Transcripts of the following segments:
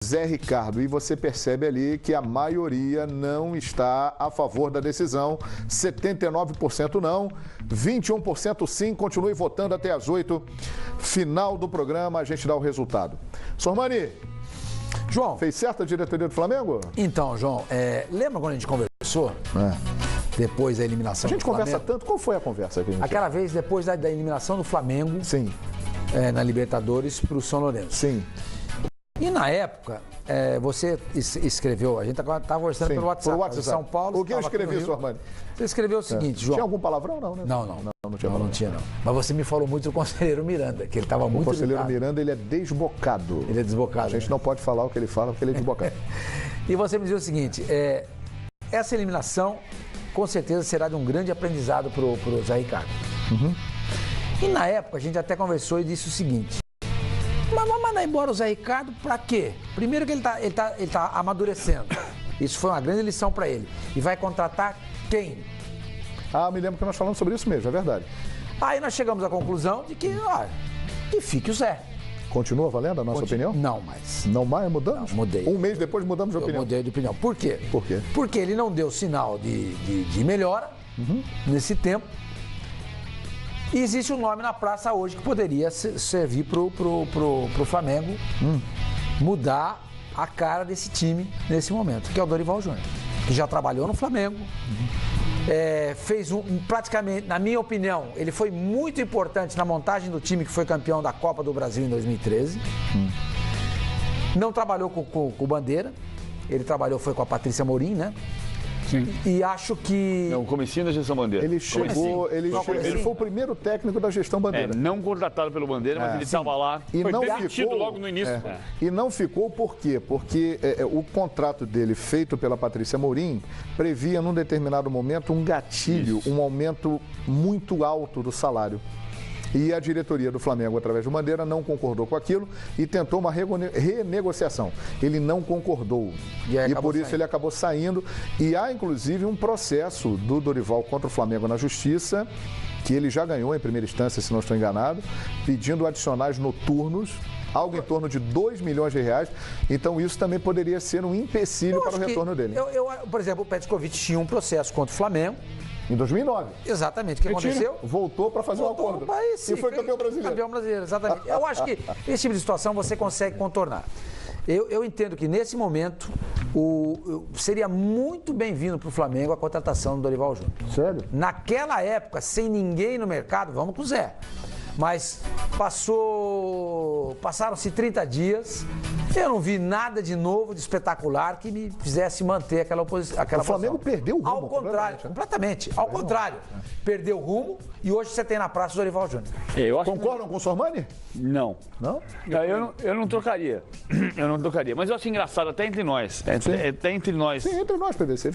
Zé Ricardo, e você percebe ali que a maioria não está a favor da decisão, 79% não, 21% sim, continue votando até às 8, final do programa a gente dá o resultado. Sormani, João, fez certo a diretoria do Flamengo? Então, João, lembra quando a gente conversou? Depois da eliminação A gente do Flamengo? conversa tanto, qual foi a conversa que a gente Aquela vez depois da eliminação do Flamengo, Sim, na Libertadores para o São Lourenço. sim. E na época, você escreveu, a gente estava conversando Sim, pelo WhatsApp, por WhatsApp. de São Paulo. O que eu escrevi, Sormani? Você escreveu o seguinte, João. Tinha algum palavrão, não, né? Não tinha palavrão. Mas você me falou muito do conselheiro Miranda, que ele estava muito O conselheiro irritado. Miranda, ele é desbocado. Ele é desbocado. A gente não pode falar o que ele fala, porque ele é desbocado. E você me dizia o seguinte, essa eliminação com certeza será de um grande aprendizado para o Zé Ricardo. E na época a gente até conversou e disse o seguinte, mas vamos mandar embora o Zé Ricardo para quê? Primeiro que ele tá amadurecendo, isso foi uma grande lição para ele. E vai contratar quem? Me lembro que nós falamos sobre isso mesmo, é verdade. Aí nós chegamos à conclusão de que fique o Zé. Continua valendo a nossa opinião? Não, mas... Não mais mudamos? Não, mudei. Um mês depois mudamos de opinião. Eu mudei de opinião. Por quê? Por quê? Porque ele não deu sinal de melhora nesse tempo. E existe um nome na praça hoje que poderia servir pro Flamengo mudar a cara desse time nesse momento, que é o Dorival Júnior, que já trabalhou no Flamengo. Fez praticamente, na minha opinião, ele foi muito importante na montagem do time que foi campeão da Copa do Brasil em 2013. Não trabalhou com o Bandeira, ele foi com a Patrícia Morim, né? Sim. E acho que... Não, comecinho da gestão Bandeira. Ele chegou, ele foi o primeiro técnico da gestão Bandeira. Não contratado pelo Bandeira, mas ele estava lá. E foi não demitido ficou, logo no início. E não ficou por quê? Porque o contrato dele, feito pela Patrícia Morim, previa num determinado momento um gatilho, um aumento muito alto do salário. E a diretoria do Flamengo, através do Bandeira, não concordou com aquilo e tentou uma renegociação. Ele não concordou. E por isso ele acabou saindo. E há, inclusive, um processo do Dorival contra o Flamengo na Justiça, que ele já ganhou em primeira instância, se não estou enganado, pedindo adicionais noturnos, algo em torno de 2 milhões de reais. Então isso também poderia ser um empecilho para o retorno dele. Por exemplo, o Petkovic tinha um processo contra o Flamengo. Em 2009. Exatamente. O que aconteceu? Voltou para fazer um acordo. E foi campeão brasileiro. Campeão brasileiro, exatamente. Eu acho que esse tipo de situação você consegue contornar. Eu entendo que nesse momento seria muito bem-vindo para o Flamengo a contratação do Dorival Júnior. Sério? Naquela época, sem ninguém no mercado, vamos com o Zé. Mas passaram-se 30 dias, eu não vi nada de novo, de espetacular, que me fizesse manter aquela posição. O Flamengo perdeu o rumo. Ao contrário, completamente. Ao contrário, perdeu o rumo e hoje você tem na praça o Dorival Júnior. Concordam com o Sormani? Não. Não? Eu não trocaria. Eu não trocaria. Mas eu acho engraçado até entre nós. Até entre nós. Sim, entre nós, PVC.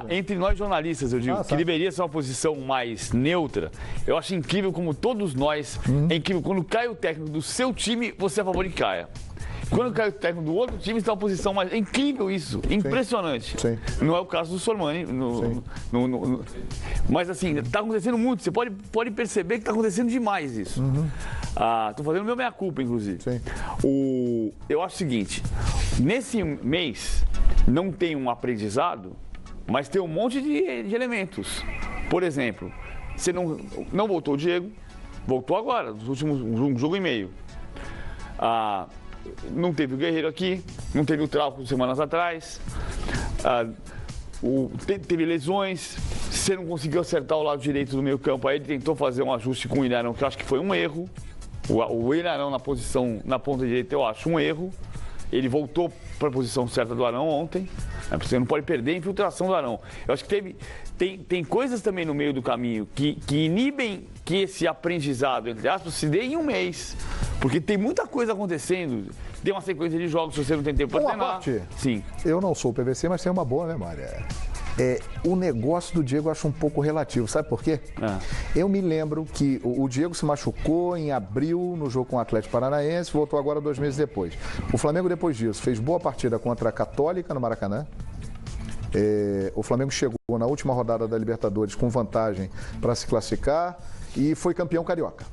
Entre nós jornalistas, eu digo, que deveria ser uma posição mais neutra. Eu acho incrível como todos nós, é incrível, quando cai o técnico do seu time, você é a favor de caia. Quando cai o técnico do outro time, está uma posição mais... É incrível isso, impressionante. Sim. Não é o caso do Sormani. Mas assim, está acontecendo muito. Você pode perceber que está acontecendo demais isso. Estou fazendo meu meia-culpa, inclusive. Sim. Eu acho o seguinte, nesse mês não tem um aprendizado, mas tem um monte de elementos. Por exemplo, você não voltou o Diego, voltou agora, nos últimos um jogo e meio. Não teve o Guerreiro aqui, não teve o Trauco semanas atrás, teve lesões, você não conseguiu acertar o lado direito do meio campo, aí ele tentou fazer um ajuste com o Ilharão, que eu acho que foi um erro. O Ilharão na ponta direita eu acho um erro. Ele voltou para a posição certa do Arão ontem. Você não pode perder a infiltração do Arão. Eu acho que tem coisas também no meio do caminho que inibem que esse aprendizado, entre aspas, se dê em um mês. Porque tem muita coisa acontecendo. Tem uma sequência de jogos, se você não tem tempo para treinar. Sim. Eu não sou o PVC, mas tenho uma boa memória. O negócio do Diego eu acho um pouco relativo, sabe por quê? Eu me lembro que o Diego se machucou em abril no jogo com o Atlético Paranaense, voltou agora 2 meses depois. O Flamengo, depois disso, fez boa partida contra a Católica no Maracanã. O Flamengo chegou na última rodada da Libertadores com vantagem para se classificar e foi campeão carioca.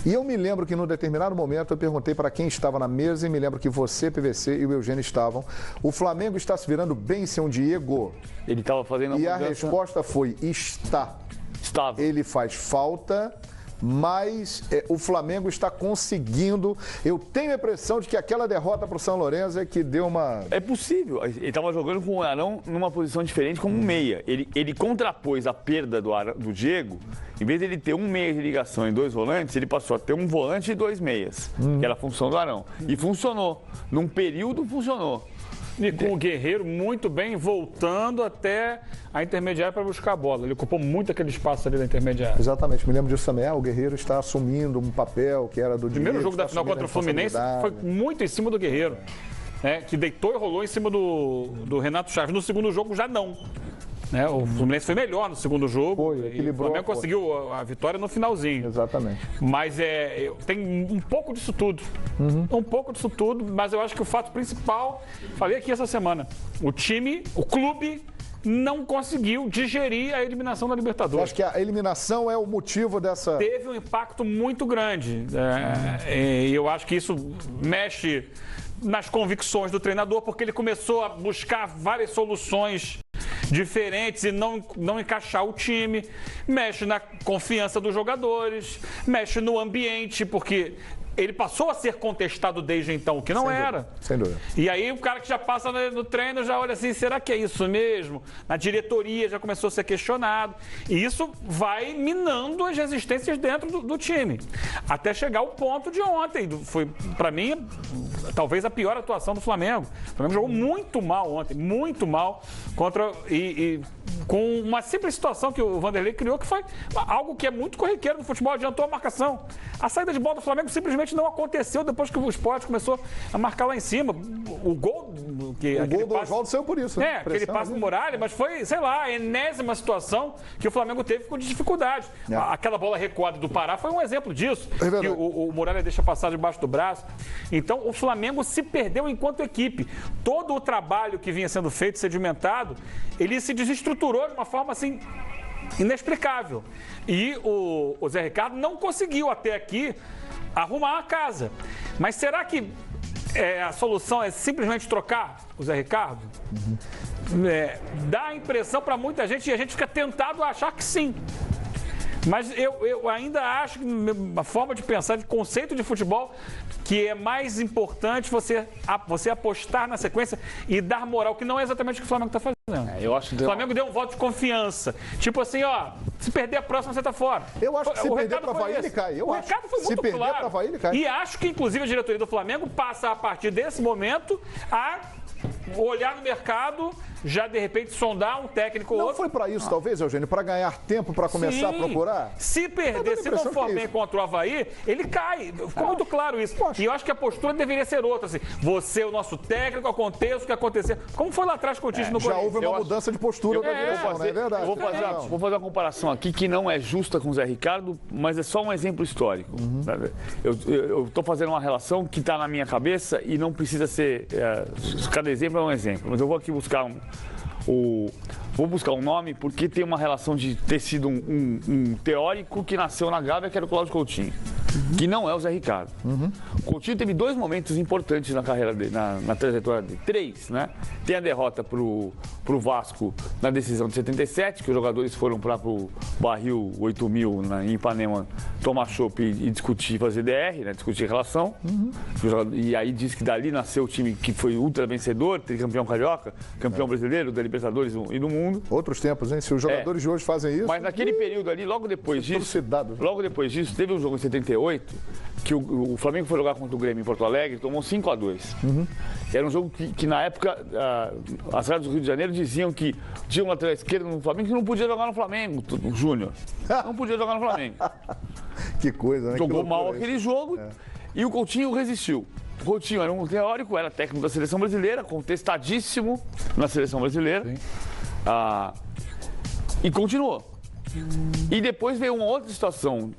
E eu me lembro que num determinado momento eu perguntei para quem estava na mesa e me lembro que você, PVC e o Eugênio estavam. O Flamengo está se virando bem sem o Diego? Ele estava fazendo E a resposta foi, está. Estava. Ele faz falta, mas o Flamengo está conseguindo. Eu tenho a impressão de que aquela derrota para o São Lourenço é que deu uma... É possível. Ele estava jogando com o Arão numa posição diferente como um meia. Ele contrapôs a perda do Diego. Em vez de ele ter um meia de ligação e 2 volantes, ele passou a ter um volante e 2 meias, que era a função do Arão. E funcionou. Num período, funcionou. E com o Guerreiro muito bem, voltando até a intermediária para buscar a bola. Ele ocupou muito aquele espaço ali da intermediária. Exatamente, me lembro disso também. O Guerreiro está assumindo um papel que era do O primeiro jogo da final contra o Fluminense foi muito em cima do Guerreiro, né, que deitou e rolou em cima do Renato Chaves. No segundo jogo já não. Né, o Fluminense foi melhor no segundo jogo. Foi, equilibrou. O Flamengo conseguiu a vitória no finalzinho. Exatamente. Mas tem um pouco disso tudo. Um pouco disso tudo, mas eu acho que o fato principal, falei aqui essa semana, o clube não conseguiu digerir a eliminação da Libertadores. Eu acho que a eliminação é o motivo dessa... Teve um impacto muito grande. E eu acho que isso mexe nas convicções do treinador, porque ele começou a buscar várias soluções diferentes e não encaixar o time, mexe na confiança dos jogadores, mexe no ambiente, porque ele passou a ser contestado desde então, o que não era. Sem dúvida. E aí o cara que já passa no treino já olha assim, será que é isso mesmo? Na diretoria já começou a ser questionado. E isso vai minando as resistências dentro do time. Até chegar ao ponto de ontem. Foi, para mim, talvez a pior atuação do Flamengo. O Flamengo jogou muito mal ontem, muito mal, com uma simples situação que o Vanderlei criou, que foi algo que é muito corriqueiro no futebol, adiantou a marcação. A saída de bola do Flamengo simplesmente não aconteceu depois que o Sport começou a marcar lá em cima. O gol do Oswaldo saiu por isso. Né? Aquele passe do Muralha, mas foi, sei lá, a enésima situação que o Flamengo teve com dificuldade. Aquela bola recuada do Pará foi um exemplo disso. Que o Muralha deixa passar debaixo do braço. Então, o Flamengo se perdeu enquanto equipe. Todo o trabalho que vinha sendo feito, sedimentado, ele se desestruturou de uma forma assim inexplicável. E o Zé Ricardo não conseguiu até aqui arrumar a casa. Mas será que a solução é simplesmente trocar o Zé Ricardo? Dá a impressão para muita gente e a gente fica tentado a achar que sim. Mas eu ainda acho que uma forma de pensar, de conceito de futebol, que é mais importante você apostar na sequência e dar moral, que não é exatamente o que o Flamengo está fazendo. Eu acho que o Flamengo deu um voto de confiança. Tipo assim, se perder a próxima, você tá fora. Eu acho que se perder para Avaí, ele cai. O recado foi muito claro. Se perder para Avaí, ele cai. E acho que, inclusive, a diretoria do Flamengo passa, a partir desse momento, a olhar no mercado, já de repente sondar um técnico ou outro. Não foi para isso, talvez, Eugênio, para ganhar tempo, para começar a procurar? Se perder, se não for bem contra o Avaí, ele cai. Ficou muito claro isso. E eu acho que a postura deveria ser outra. Assim, você é o nosso técnico, aconteça o que acontecer. Como foi lá atrás com o Tite no Corinthians? Já houve uma mudança de postura da direção, não é verdade? Vou fazer uma comparação aqui que não é justa com o Zé Ricardo, mas é só um exemplo histórico. Eu estou fazendo uma relação que está na minha cabeça e não precisa ser... cada exemplo é um exemplo, mas eu vou aqui buscar vou buscar um nome porque tem uma relação de ter sido um teórico que nasceu na Gávea, que era o Cláudio Coutinho, que não é o Zé Ricardo. O Coutinho teve 2 momentos importantes na carreira dele, na trajetória dele. 3, né? Tem a derrota pro Vasco na decisão de 77, que os jogadores foram para o Barril 8000 em Ipanema tomar chopp e discutir, fazer DR, né? Discutir relação. E aí diz que dali nasceu o time que foi ultra vencedor, tricampeão carioca, campeão brasileiro, da Libertadores e do mundo. Outros tempos, hein? Se os jogadores de hoje fazem isso... Mas naquele período ali, logo depois disso, teve um jogo em 78, que o Flamengo foi jogar contra o Grêmio em Porto Alegre, tomou 5-2. Era um jogo que na época, as rádios do Rio de Janeiro diziam que tinha um lateral esquerdo no Flamengo que não podia jogar no Flamengo, o Júnior. Não podia jogar no Flamengo. Que coisa, né? Jogou mal aquele jogo e o Coutinho resistiu. O Coutinho era um teórico, era técnico da seleção brasileira, contestadíssimo na seleção brasileira. E continuou. E depois veio uma outra situação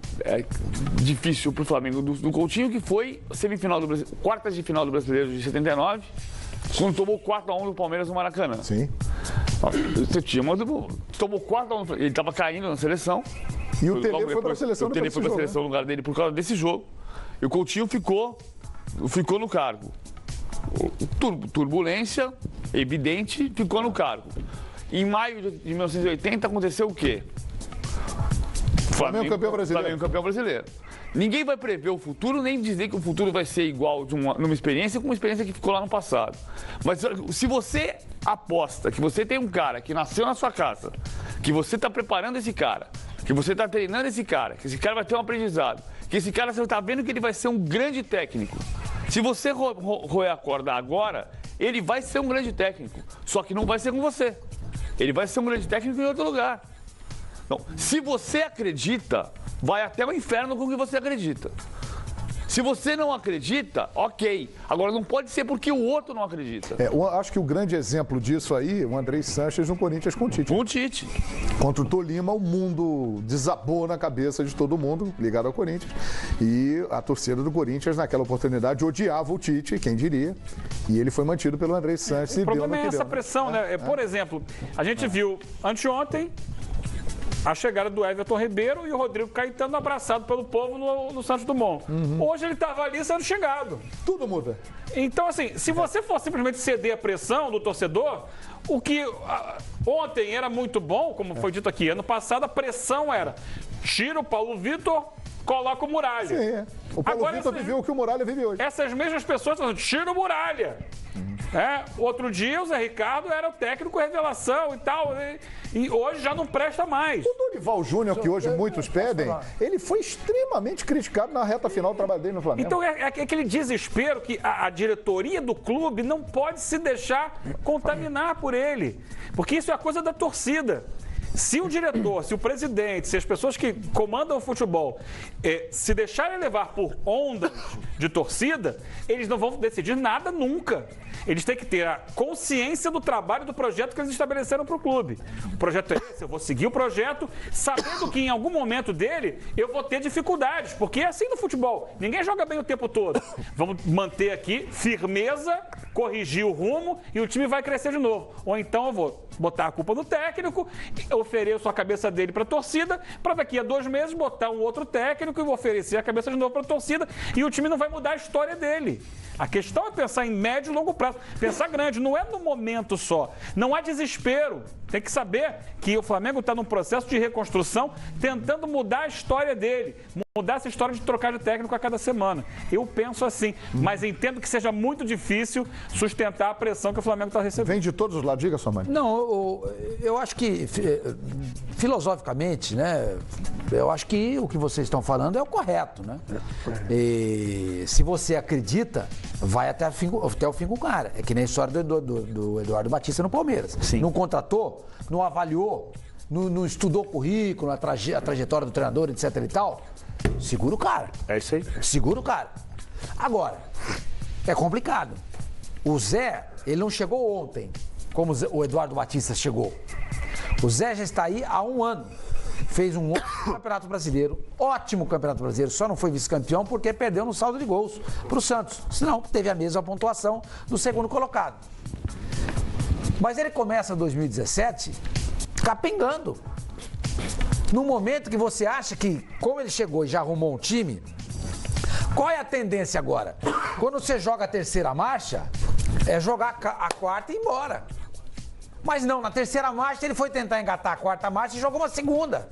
difícil para o Flamengo do Coutinho, que foi quartas de final do Brasileiro de 79, quando tomou 4-1 do Palmeiras no Maracanã. Sim. Você tinha, tomou 4-1, ele estava caindo na seleção, E o Tele foi para a seleção no lugar dele por causa desse jogo. E o Coutinho ficou no cargo. Turbulência evidente, ficou no cargo. Em maio de 1980 aconteceu o quê? Flamengo campeão brasileiro. Ninguém vai prever o futuro, nem dizer que o futuro vai ser igual numa experiência com uma experiência que ficou lá no passado. Mas se você aposta que você tem um cara que nasceu na sua casa, que você está preparando esse cara, que você está treinando esse cara, que esse cara vai ter um aprendizado, que esse cara você está vendo que ele vai ser um grande técnico. Se você roer a corda agora, ele vai ser um grande técnico, só que não vai ser com você. Ele vai ser um grande técnico em outro lugar. Então, se você acredita, vai até o inferno com o que você acredita. Se você não acredita, ok. Agora, não pode ser porque o outro não acredita. Eu acho que o grande exemplo disso aí, o Andrei Sanches no Corinthians com o Tite. Com o Tite. Contra o Tolima, o mundo desabou na cabeça de todo mundo, ligado ao Corinthians. E a torcida do Corinthians, naquela oportunidade, odiava o Tite, quem diria. E ele foi mantido pelo Andrei Sanches. O problema é essa pressão, né? Por exemplo, a gente viu anteontem a chegada do Everton Ribeiro e o Rodrigo Caetano abraçado pelo povo no Santos Dumont. Hoje ele estava ali sendo chegado. Tudo muda. Então, assim, se você for simplesmente ceder a pressão do torcedor, o que ontem era muito bom, como foi dito aqui, ano passado a pressão era tira o Paulo Vitor, coloca o Muralha. Sim, o Paulo Vitor viveu o que o Muralha vive hoje. Essas mesmas pessoas estão dizendo, tira o Muralha. Outro dia o Zé Ricardo era o técnico revelação e tal, e hoje já não presta mais. O Dorival Júnior, que hoje muitos pedem, ele foi extremamente criticado na reta final do trabalho dele no Flamengo. Então é aquele desespero que a diretoria do clube não pode se deixar contaminar por ele, porque isso é a coisa da torcida. Se o diretor, se o presidente, se as pessoas que comandam o futebol se deixarem levar por ondas de torcida, eles não vão decidir nada nunca. Eles têm que ter a consciência do trabalho, do projeto que eles estabeleceram para o clube. O projeto é esse, eu vou seguir o projeto, sabendo que em algum momento dele eu vou ter dificuldades, porque é assim no futebol. Ninguém joga bem o tempo todo. Vamos manter aqui firmeza, corrigir o rumo e o time vai crescer de novo. Ou então eu vou botar a culpa no técnico, ofereço a cabeça dele para a torcida, para daqui a 2 meses botar um outro técnico e oferecer a cabeça de novo para a torcida e o time não vai mudar a história dele. A questão é pensar em médio e longo prazo, pensar grande, não é no momento só. Não há desespero. Tem que saber que o Flamengo está num processo de reconstrução, tentando mudar a história dele, mudar essa história de trocar de técnico a cada semana. Eu penso assim, mas entendo que seja muito difícil sustentar a pressão que o Flamengo está recebendo. Vem de todos os lados, diga, sua mãe. Não, eu acho que, filosoficamente, né, eu acho que o que vocês estão falando é o correto, né? E se você acredita, vai até o fim com o cara. É que nem a história do Eduardo Batista no Palmeiras. Sim. Não contratou, não avaliou, não estudou o currículo, a trajetória do treinador, etc e tal. Segura o cara. É isso aí. Segura o cara. Agora, é complicado. O Zé, ele não chegou ontem, como o Eduardo Batista chegou. O Zé já está aí há 1 ano. Fez um ótimo Campeonato Brasileiro, ótimo Campeonato Brasileiro, só não foi vice-campeão porque perdeu no saldo de gols para o Santos. Senão, teve a mesma pontuação do segundo colocado. Mas ele começa 2017 capengando. No momento que você acha que, como ele chegou e já arrumou um time, qual é a tendência agora? Quando você joga a terceira marcha, é jogar a quarta e ir embora. Mas não, na terceira marcha ele foi tentar engatar a quarta marcha e jogou uma segunda.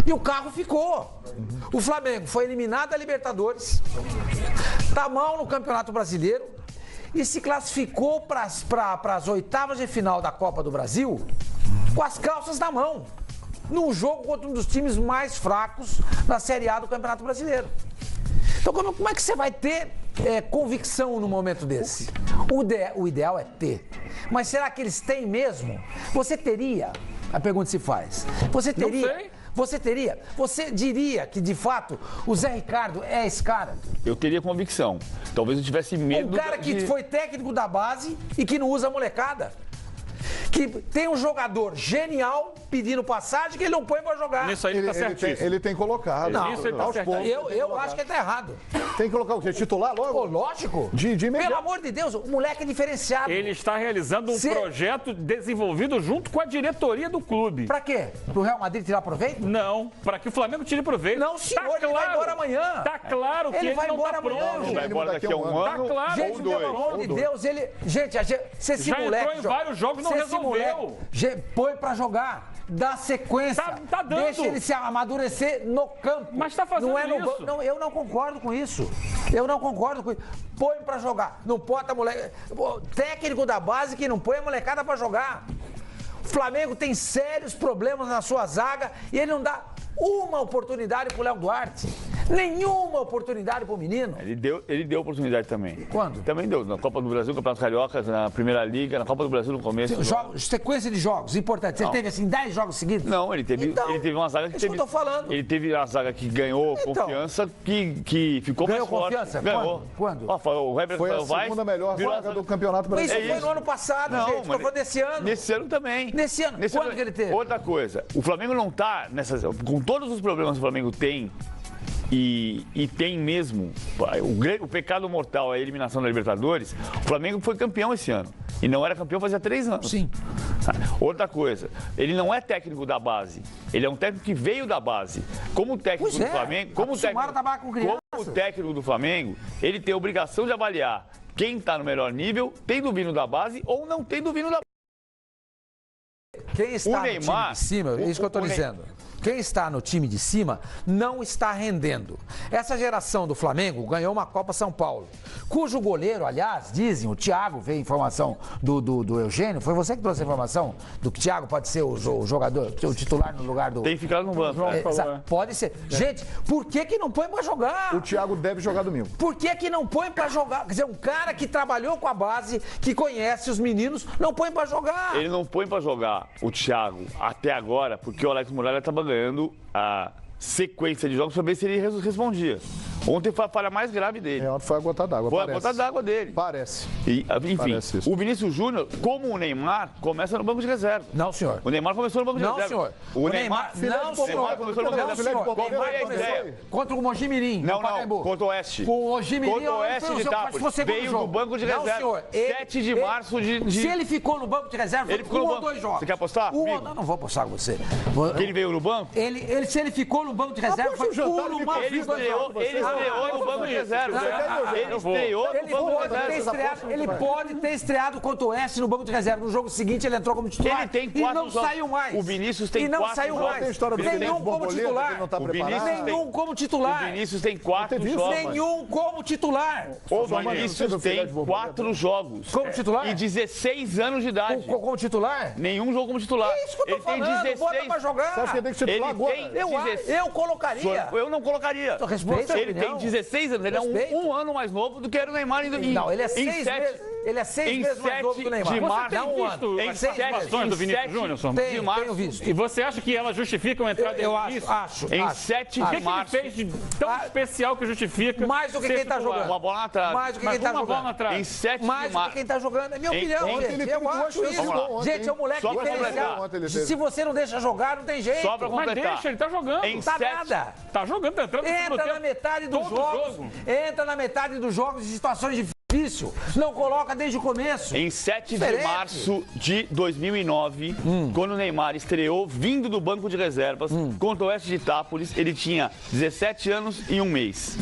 E o carro ficou. O Flamengo foi eliminado da Libertadores, tá mal no Campeonato Brasileiro e se classificou para as oitavas de final da Copa do Brasil com as calças na mão, num jogo contra um dos times mais fracos da Série A do Campeonato Brasileiro. Então como é que você vai ter convicção no momento desse? O ideal é ter. Mas será que eles têm mesmo? Você teria? A pergunta se faz. Você teria? Não sei. Você teria? Você diria que, de fato, o Zé Ricardo é esse cara? Eu teria convicção. Talvez eu tivesse medo... Um cara que foi técnico da base e que não usa molecada. Que tem um jogador genial pedindo passagem que ele não põe pra jogar. Nisso aí ele tá certíssimo. Ele tem colocado. Não, Isso ele tá aos certo. poucos. Eu acho que ele tá errado. Tem que colocar o quê? Titular logo? Pô, lógico. De imediato. Pelo amor de Deus, o moleque é diferenciado. Ele está realizando um projeto desenvolvido junto com a diretoria do clube. Pra quê? Pro Real Madrid tirar proveito? Não, para que o Flamengo tire proveito. Não, senhor, ele vai embora amanhã. Tá claro que Ele ele vai não embora tá amanhã, pronto. gente. Vai embora daqui a um ano. Tá claro. Gente, ou dois. pelo amor de Deus, ele... Gente, se esse Já moleque... entrou em vários jogos e não se esse resolveu. moleque põe pra jogar, dá sequência. Tá dando. Deixa ele se amadurecer no campo. Mas tá fazendo não é no isso. banco. Não, eu não concordo com isso. Eu não concordo com isso. Põe pra jogar. Não bota moleque... Técnico da base que não põe a molecada pra jogar. O Flamengo tem sérios problemas na sua zaga e ele não dá uma oportunidade pro Léo Duarte. Nenhuma oportunidade pro menino. Ele deu oportunidade também. Quando? Também deu. Na Copa do Brasil, Campeonato Carioca, na Primeira Liga, na Copa do Brasil no começo. Sequência de jogos importantes. Ele teve assim 10 jogos seguidos? Não, ele teve uma zaga que isso teve. que eu tô falando. Ele teve a zaga que ganhou confiança, que ficou Ganhou mais forte. confiança? Ganhou. Quando? Ó, o Heber Foi a Vaz segunda melhor virou zaga do Campeonato Mas Brasileiro. isso foi no ano passado, Não, gente. Tô mas falando desse ano. Nesse ano também. Nesse ano? Quando que ele teve? Outra coisa, o Flamengo não tá nessas. Com todos os problemas que o Flamengo tem. E tem mesmo, o pecado mortal é a eliminação da Libertadores. O Flamengo foi campeão esse ano e não era campeão fazia 3 anos. Sim. Outra coisa, ele não é técnico da base, ele é um técnico que veio da base. Como técnico do Flamengo, como técnico do Flamengo, ele tem a obrigação de avaliar quem está no melhor nível, tendo vindo da base ou não tendo vindo da base. Quem está no time de cima, é isso que eu estou dizendo. Quem está no time de cima não está rendendo. Essa geração do Flamengo ganhou uma Copa São Paulo, cujo goleiro, aliás, dizem, o Thiago veio informação do Eugênio, foi você que trouxe a informação do que o Thiago pode ser o jogador, o titular no lugar do... Tem que ficar no banco. Pode ser. Gente, por que não põe pra jogar? O Thiago deve jogar domingo. Por que não põe pra jogar? Quer dizer, um cara que trabalhou com a base, que conhece os meninos, não põe pra jogar. Ele não põe pra jogar o Thiago até agora, porque o Alex Muralha estava ganhando a sequência de jogos para ver se ele respondia. Ontem foi a falha mais grave dele. Ontem foi a gota d'água. Foi a gota d'água dele. Parece. Enfim, Parece o Vinícius Júnior, como o Neymar, começa no banco de reserva. Não, senhor. O Neymar começou no banco de Não, reserva. senhor. O Neymar, não, senhor. Neymar começou no banco de Não, reserva. senhor. Qual foi a Neymar ideia? Contra o Mojimirim, Não, no Pacaembu. não, contra o Oeste. Com o Mojimirim, Contra o Oeste de Itápolis. Veio do banco de reserva. Não, senhor. 7 de março de... Se ele ficou no banco de reserva, ele ficou no ou banco. 2 jogos. Você quer apostar? Não vou apostar com você. Que ele veio no banco? Se ele ficou no banco de reserva, foi no máximo. Ele estreou no banco de reserva. Ele estreou no banco de reserva. Ele pode ter estreado contra o Oeste no banco de reserva. No jogo seguinte, ele entrou como titular. Ele tem 4 e não jogos. saiu mais. O Vinícius tem 4 jogos. E não saiu mais. Nenhum como titular. Nenhum como titular. O Vinícius tem 4 jogos. Nenhum como titular. O Vinícius tem 4 jogos. Como titular? E 16 anos de idade. Como titular? Nenhum jogo como titular. É isso que eu tô falando. Ele tem 16. Bota pra jogar. Você acha que ele tem que ser titular agora? Eu colocaria. Eu não colocaria. Respeita a Ele opinião. tem 16 anos. Ele é um ano mais novo do que era o Neymar. Não, ele é 6 meses. Ele é 6 meses mais novo que o Neymar. De março, Você tem visto em 7 ações do Vinícius Júnior? Tenho visto. E você acha que elas justificam a entrada Eu dele? acho. Em 7 O que de ele março. fez de tão especial que justifica? Mais do que ser quem tá titular? jogando. Uma bola na trave. Mais do que Mas quem tá uma bola na jogando. trave. Em 7 Mais de do que março. quem tá jogando. É minha opinião, gente. Eu acho isso. Vamos lá. Gente, é um moleque Só pra diferencial. completar. Se você não deixa jogar, não tem jeito. Só pra Mas completar. deixa, ele tá jogando. Em Tá 7 nada. Tá jogando, tá entrando no segundo Entra na tempo. metade dos Todo jogos. jogo. Entra na metade dos jogos de situações difíceis. Não coloca desde o começo. Em 7 de Diferente. março de 2009, quando o Neymar estreou vindo do banco de reservas contra o Oeste de Itápolis, ele tinha 17 anos e 1 mês.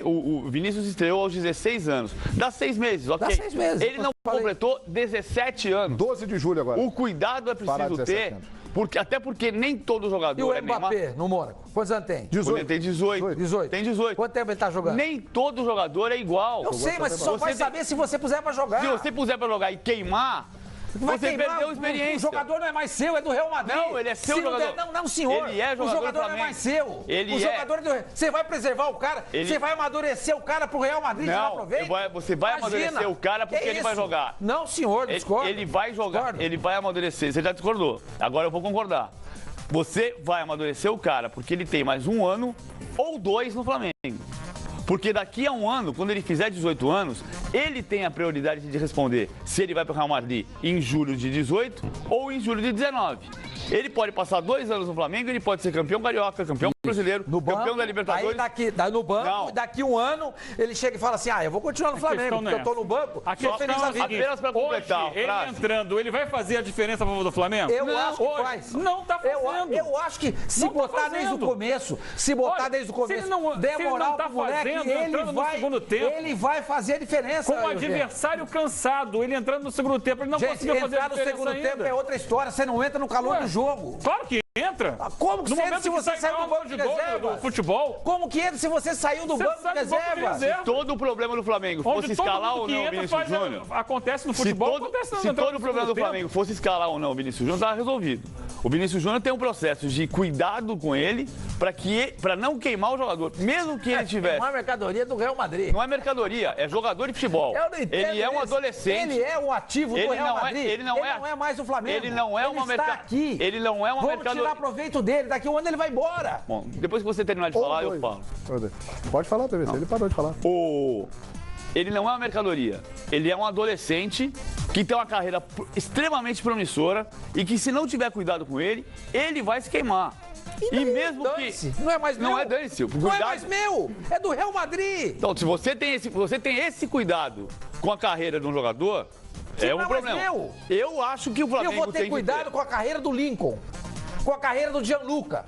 O Vinícius estreou aos 16 anos. Dá 6 meses, ok? Dá 6 meses. Ele não completou 17 anos. 12 de julho agora. O cuidado é Parar preciso 17 ter, anos. até porque nem todo jogador E o é Neymar. Mbappé no Mônaco? Quantos anos tem? 18. Ele tem 18. 18. Tem 18. Quanto tempo ele tá jogando? Nem todo jogador é igual. Eu sei, mas só vai saber se você puser pra jogar. Se você puser pra jogar e queimar, Vai você queimar, perdeu a experiência. O jogador não é mais seu, é do Real Madrid. Não, ele é seu Se não jogador. der- Não, senhor. Ele é jogador o jogador do não é Flamengo. mais seu. Ele o é. jogador do... Você vai preservar o cara, você vai amadurecer o cara pro Real Madrid, tirar Não, proveito. você vai amadurecer o cara porque Que ele vai isso? jogar. Não, senhor, discordo. Ele vai jogar, Discordo. ele vai amadurecer. Você já discordou. Agora eu vou concordar. Você vai amadurecer o cara porque ele tem mais 1 ano ou 2 no Flamengo. Porque daqui a um ano, quando ele fizer 18 anos, ele tem a prioridade de responder se ele vai para o Real Madrid em julho de 18 ou em julho de 19. Ele pode passar 2 anos no Flamengo, ele pode ser campeão carioca, campeão brasileiro, campeão da Libertadores. Aí no banco, daqui um ano, ele chega e fala assim, eu vou continuar no Flamengo, porque eu tô no banco, só feliz da vida. Apenas para completar. Hoje, ele entrando, ele vai fazer a diferença a favor do Flamengo? Eu acho que faz. Não tá fazendo. Eu acho que se botar desde o começo, der moral pro moleque, ele vai fazer a diferença. Com o adversário cansado, ele entrando no segundo tempo, ele não conseguiu fazer a diferença. Entrar no segundo tempo é outra história, você não entra no calor do jogo. Claro que entra. Como que entra se você saiu do banco de reserva? Do futebol? Como que entra se você saiu do banco de reserva? Se todo o problema do Flamengo fosse escalar ou não o Vinícius Júnior... Acontece no futebol, se todo o problema do Flamengo fosse escalar ou não o Vinícius Júnior, estava resolvido. O Vinícius Júnior tem um processo de cuidado com ele para não queimar o jogador, mesmo que ele tivesse... Não é mercadoria do Real Madrid. Não é mercadoria, é jogador de futebol. Ele é um adolescente. Ele é um ativo do Real Madrid. Ele não é mais do Flamengo. Ele não é uma mercadoria. Ele não é uma mercadoria. Vamos tirar proveito dele. Daqui um ano ele vai embora. Bom, depois que você terminar de falar, eu falo. Pode falar, PVC. Ele parou de falar. Ele não é uma mercadoria. Ele é um adolescente que tem uma carreira extremamente promissora e que, se não tiver cuidado com ele, ele vai se queimar. E mesmo que... Não é mais meu. Não é dane-se. Não é mais meu. É do Real Madrid. Então, se você tem esse cuidado com a carreira de um jogador, é um problema. Eu acho que o Flamengo tem que ter. Eu vou ter cuidado com a carreira do Lincoln, com a carreira do Gianluca.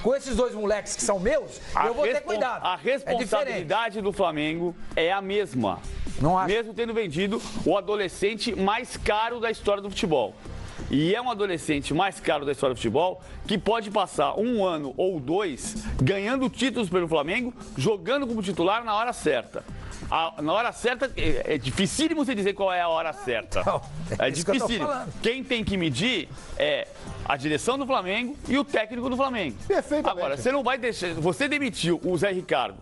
Com esses dois moleques que são meus, eu vou ter cuidado. A responsabilidade do Flamengo é a mesma. Não acho. Mesmo tendo vendido o adolescente mais caro da história do futebol. E é um adolescente mais caro da história do futebol que pode passar 1 ano ou 2 ganhando títulos pelo Flamengo, jogando como titular na hora certa. Na hora certa, é dificílimo você dizer qual é a hora certa. É difícil. Quem tem que medir é a direção do Flamengo e o técnico do Flamengo. Perfeitamente. Agora, você não vai deixar... Você demitiu o Zé Ricardo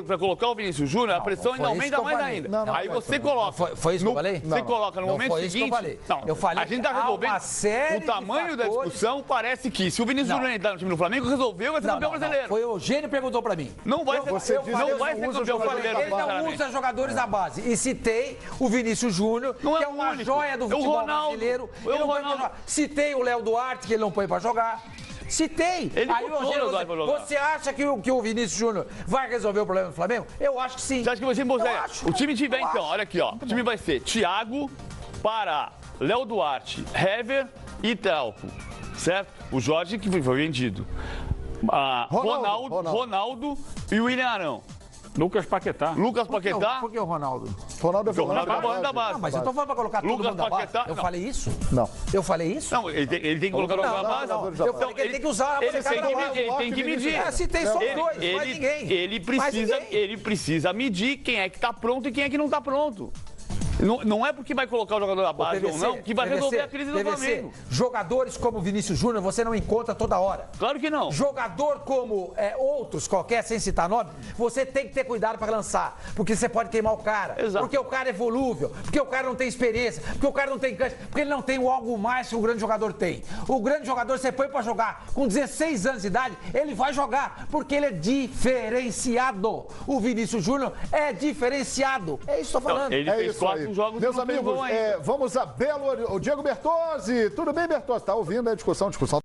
para colocar o Vinícius Júnior, a pressão ainda aumenta mais ainda. Aí você coloca... Foi isso que eu falei? Você coloca no momento seguinte... Eu falei a gente tá resolvendo... O tamanho da discussão parece que se o Vinícius Júnior entrar no time do Flamengo, resolveu, vai ser campeão brasileiro. Foi o Eugênio que perguntou pra mim. Não vai ser campeão brasileiro. Ele não usa jogadores da base. E citei o Vinícius Júnior, que é uma joia do futebol brasileiro. Citei o Léo Duarte, que ele não põe pra jogar. Citei. Você acha que o Vinícius Júnior vai resolver o problema do Flamengo? Eu acho que sim. Você acha que você o time tiver então, olha aqui, ó. O time vai ser Thiago, Pará, Léo Duarte, Hever e Trauco, certo? O Jorge que foi vendido. Ronaldo e o William Arão. Lucas Paquetá. Por que o Ronaldo? Ronaldo é volante da base. Não, mas eu tô falando pra colocar todo mundo da base. Eu falei isso? Não. Eu falei isso? Não, ele tem que colocar na base. Eu falei que ele tem que usar a molecada da base. Ele tem que medir. Citei só os dois, mais ninguém. Ele precisa medir quem é que tá pronto e quem é que não tá pronto. Não é porque vai colocar o jogador da base ou não que vai resolver a crise do Flamengo. Jogadores como Vinícius Júnior você não encontra toda hora. Claro que não. Jogador como outros, qualquer, sem citar nome, você tem que ter cuidado para lançar. Porque você pode queimar o cara. Exato. Porque o cara é volúvel, porque o cara não tem experiência, porque o cara não tem cancha, porque ele não tem o algo mais que o grande jogador tem. O grande jogador você põe para jogar com 16 anos de idade, ele vai jogar, porque ele é diferenciado. O Vinícius Júnior é diferenciado. É isso que eu tô falando. Ele fez 4 jogos. Meus amigos, vamos a Belo... O Diego Bertozzi. Tudo bem, Bertozzi? Tá ouvindo a discussão?